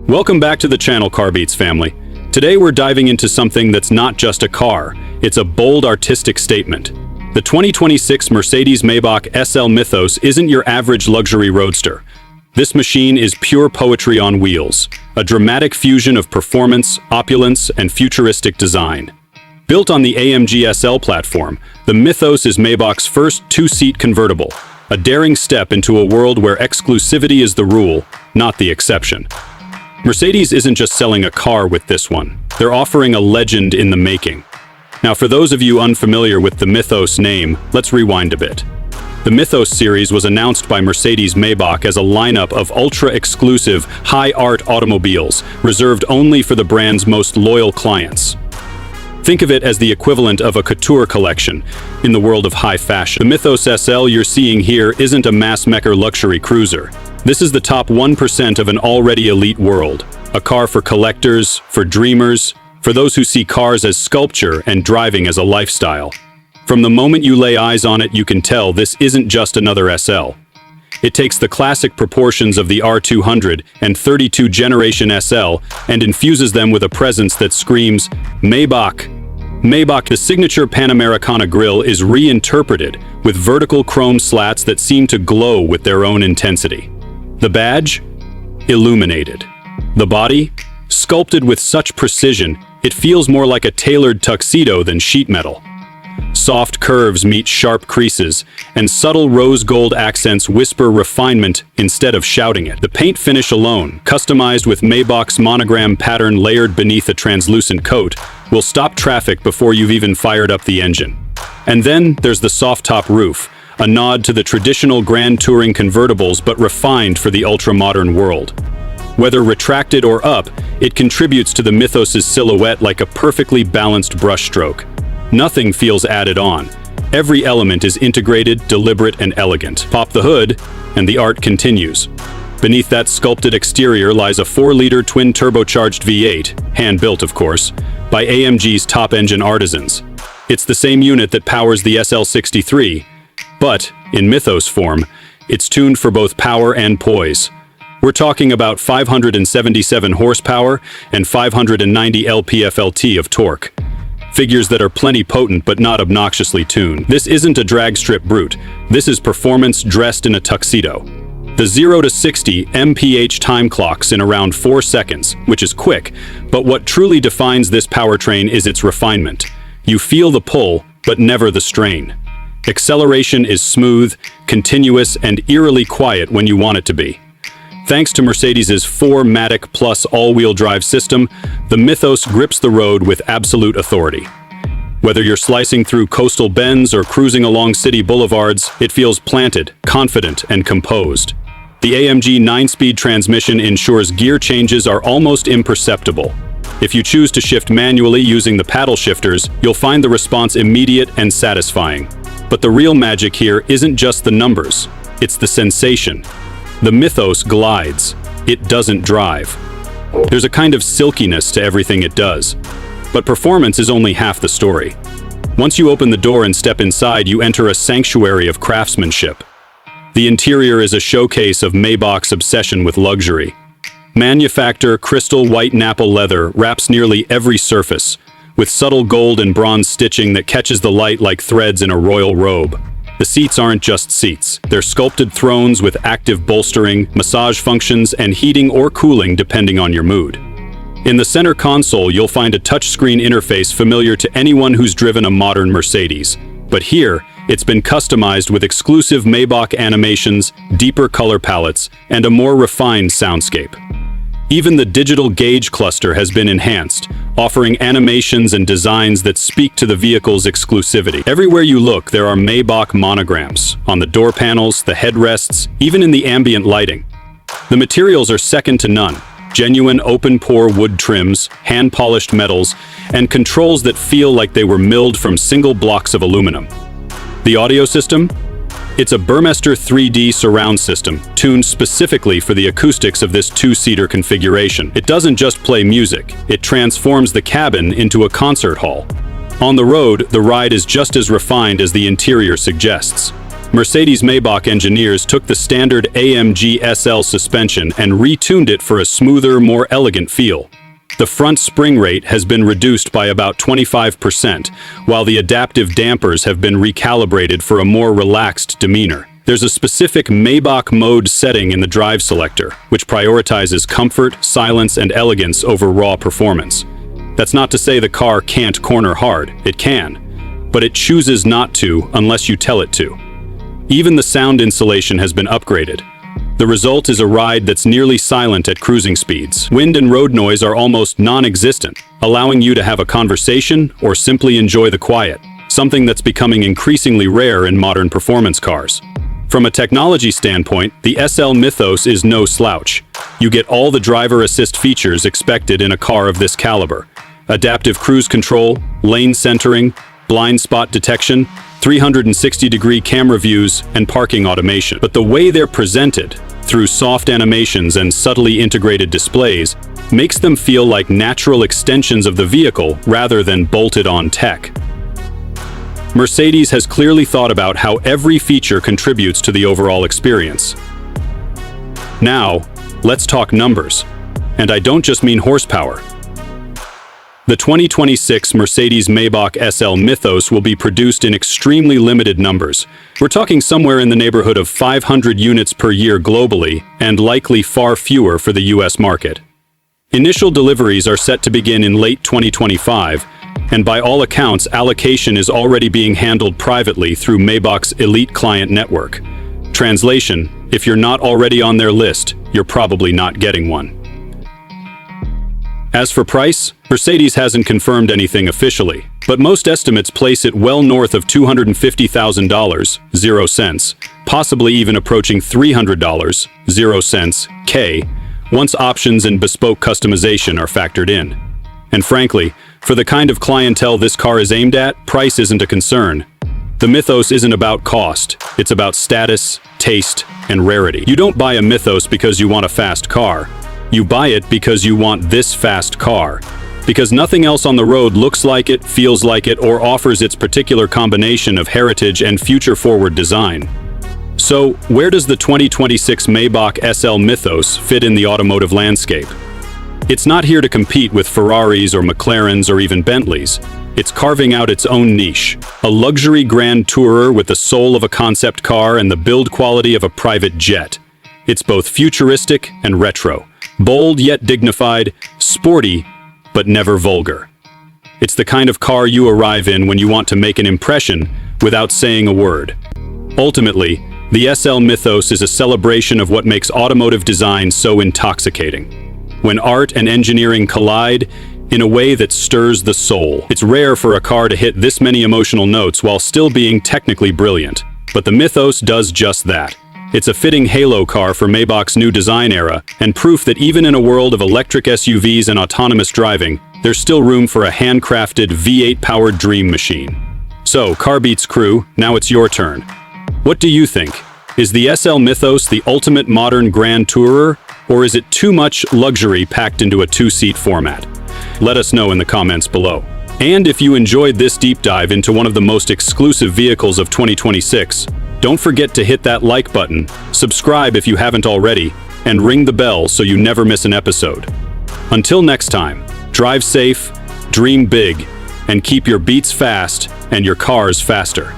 Welcome back to the channel, Carbeats family. Today we're diving into something that's not just a car, it's a bold artistic statement. The 2026 Mercedes-Maybach SL Mythos isn't your average luxury roadster. This machine is pure poetry on wheels, a dramatic fusion of performance, opulence, and futuristic design. Built on the AMG SL platform, the Mythos is Maybach's first two-seat convertible, a daring step into a world where exclusivity is the rule, not the exception. Mercedes isn't just selling a car with this one, they're offering a legend in the making. Now, for those of you unfamiliar with the Mythos name, let's rewind a bit. The Mythos series was announced by Mercedes-Maybach as a lineup of ultra-exclusive, high-art automobiles, reserved only for the brand's most loyal clients. Think of it as the equivalent of a couture collection in the world of high fashion. The Mythos SL you're seeing here isn't a mass-mecker luxury cruiser. This is the top 1% of an already elite world. A car for collectors, for dreamers, for those who see cars as sculpture and driving as a lifestyle. From the moment you lay eyes on it, you can tell this isn't just another SL. It takes the classic proportions of the R200 and 32 Generation SL and infuses them with a presence that screams Maybach. Maybach, the signature Panamericana grille, is reinterpreted with vertical chrome slats that seem to glow with their own intensity. The badge? Illuminated. The body? Sculpted with such precision, it feels more like a tailored tuxedo than sheet metal. Soft curves meet sharp creases, and subtle rose gold accents whisper refinement instead of shouting it. The paint finish alone, customized with Maybach's monogram pattern layered beneath a translucent coat, will stop traffic before you've even fired up the engine. And then there's the soft-top roof, a nod to the traditional grand touring convertibles but refined for the ultra-modern world. Whether retracted or up, it contributes to the Mythos's silhouette like a perfectly balanced brushstroke. Nothing feels added on. Every element is integrated, deliberate, and elegant. Pop the hood, and the art continues. Beneath that sculpted exterior lies a 4-liter twin-turbocharged V8, hand-built of course, by AMG's top-engine artisans. It's the same unit that powers the SL63, but, in Mythos form, it's tuned for both power and poise. We're talking about 577 horsepower and 590 lp-ft of torque. Figures that are plenty potent but not obnoxiously tuned. This isn't a drag strip brute. This is performance dressed in a tuxedo. The 0 to 60 mph time clocks in around 4 seconds, which is quick, but what truly defines this powertrain is its refinement. You feel the pull, but never the strain. Acceleration is smooth, continuous, and eerily quiet when you want it to be. Thanks to Mercedes's 4MATIC Plus all-wheel drive system, the Mythos grips the road with absolute authority. Whether you're slicing through coastal bends or cruising along city boulevards, it feels planted, confident, and composed. The AMG 9-speed transmission ensures gear changes are almost imperceptible. If you choose to shift manually using the paddle shifters, you'll find the response immediate and satisfying. But the real magic here isn't just the numbers, it's the sensation. The Mythos glides, it doesn't drive. There's a kind of silkiness to everything it does. But performance is only half the story. Once you open the door and step inside, you enter a sanctuary of craftsmanship. The interior is a showcase of Maybach's obsession with luxury. Manufactured crystal white Nappa leather wraps nearly every surface, with subtle gold and bronze stitching that catches the light like threads in a royal robe. The seats aren't just seats. They're sculpted thrones with active bolstering, massage functions, and heating or cooling depending on your mood. In the center console, you'll find a touchscreen interface familiar to anyone who's driven a modern Mercedes. But here, it's been customized with exclusive Maybach animations, deeper color palettes, and a more refined soundscape. Even the digital gauge cluster has been enhanced, offering animations and designs that speak to the vehicle's exclusivity. Everywhere you look, there are Maybach monograms, on the door panels, the headrests, even in the ambient lighting. The materials are second to none. Genuine open-pore wood trims, hand-polished metals, and controls that feel like they were milled from single blocks of aluminum. The audio system? It's a Burmester 3D surround system, tuned specifically for the acoustics of this two-seater configuration. It doesn't just play music, it transforms the cabin into a concert hall. On the road, the ride is just as refined as the interior suggests. Mercedes-Maybach engineers took the standard AMG SL suspension and retuned it for a smoother, more elegant feel. The front spring rate has been reduced by about 25%, while the adaptive dampers have been recalibrated for a more relaxed demeanor. There's a specific Maybach mode setting in the drive selector, which prioritizes comfort, silence, and elegance over raw performance. That's not to say the car can't corner hard, it can, but it chooses not to unless you tell it to. Even the sound insulation has been upgraded. The result is a ride that's nearly silent at cruising speeds. Wind and road noise are almost non-existent, allowing you to have a conversation or simply enjoy the quiet, something that's becoming increasingly rare in modern performance cars. From a technology standpoint, the SL Mythos is no slouch. You get all the driver assist features expected in a car of this caliber. Adaptive cruise control, lane centering, blind spot detection, 360-degree camera views, and parking automation. But the way they're presented, through soft animations and subtly integrated displays, makes them feel like natural extensions of the vehicle rather than bolted-on tech. Mercedes has clearly thought about how every feature contributes to the overall experience. Now, let's talk numbers. And I don't just mean horsepower. The 2026 Mercedes-Maybach SL Mythos will be produced in extremely limited numbers. We're talking somewhere in the neighborhood of 500 units per year globally, and likely far fewer for the US market. Initial deliveries are set to begin in late 2025, and by all accounts, allocation is already being handled privately through Maybach's elite client network. Translation: if you're not already on their list, you're probably not getting one. As for price, Mercedes hasn't confirmed anything officially, but most estimates place it well north of $250,000, 0 cents, possibly even approaching $300, 0 cents, K, once options and bespoke customization are factored in. And frankly, for the kind of clientele this car is aimed at, price isn't a concern. The Mythos isn't about cost, it's about status, taste, and rarity. You don't buy a Mythos because you want a fast car. You buy it because you want this fast car. Because nothing else on the road looks like it, feels like it, or offers its particular combination of heritage and future-forward design. So, where does the 2026 Maybach SL Mythos fit in the automotive landscape? It's not here to compete with Ferraris or McLarens or even Bentleys. It's carving out its own niche. A luxury grand tourer with the soul of a concept car and the build quality of a private jet. It's both futuristic and retro. Bold yet dignified, sporty but never vulgar. It's the kind of car you arrive in when you want to make an impression without saying a word. Ultimately, the SL Mythos is a celebration of what makes automotive design so intoxicating. When art and engineering collide in a way that stirs the soul. It's rare for a car to hit this many emotional notes while still being technically brilliant. But the Mythos does just that. It's a fitting halo car for Maybach's new design era, and proof that even in a world of electric SUVs and autonomous driving, there's still room for a handcrafted V8-powered dream machine. So, Carbeats crew, now it's your turn. What do you think? Is the SL Mythos the ultimate modern grand tourer, or is it too much luxury packed into a two-seat format? Let us know in the comments below. And if you enjoyed this deep dive into one of the most exclusive vehicles of 2026, don't forget to hit that like button, subscribe if you haven't already, and ring the bell so you never miss an episode. Until next time, drive safe, dream big, and keep your beats fast and your cars faster.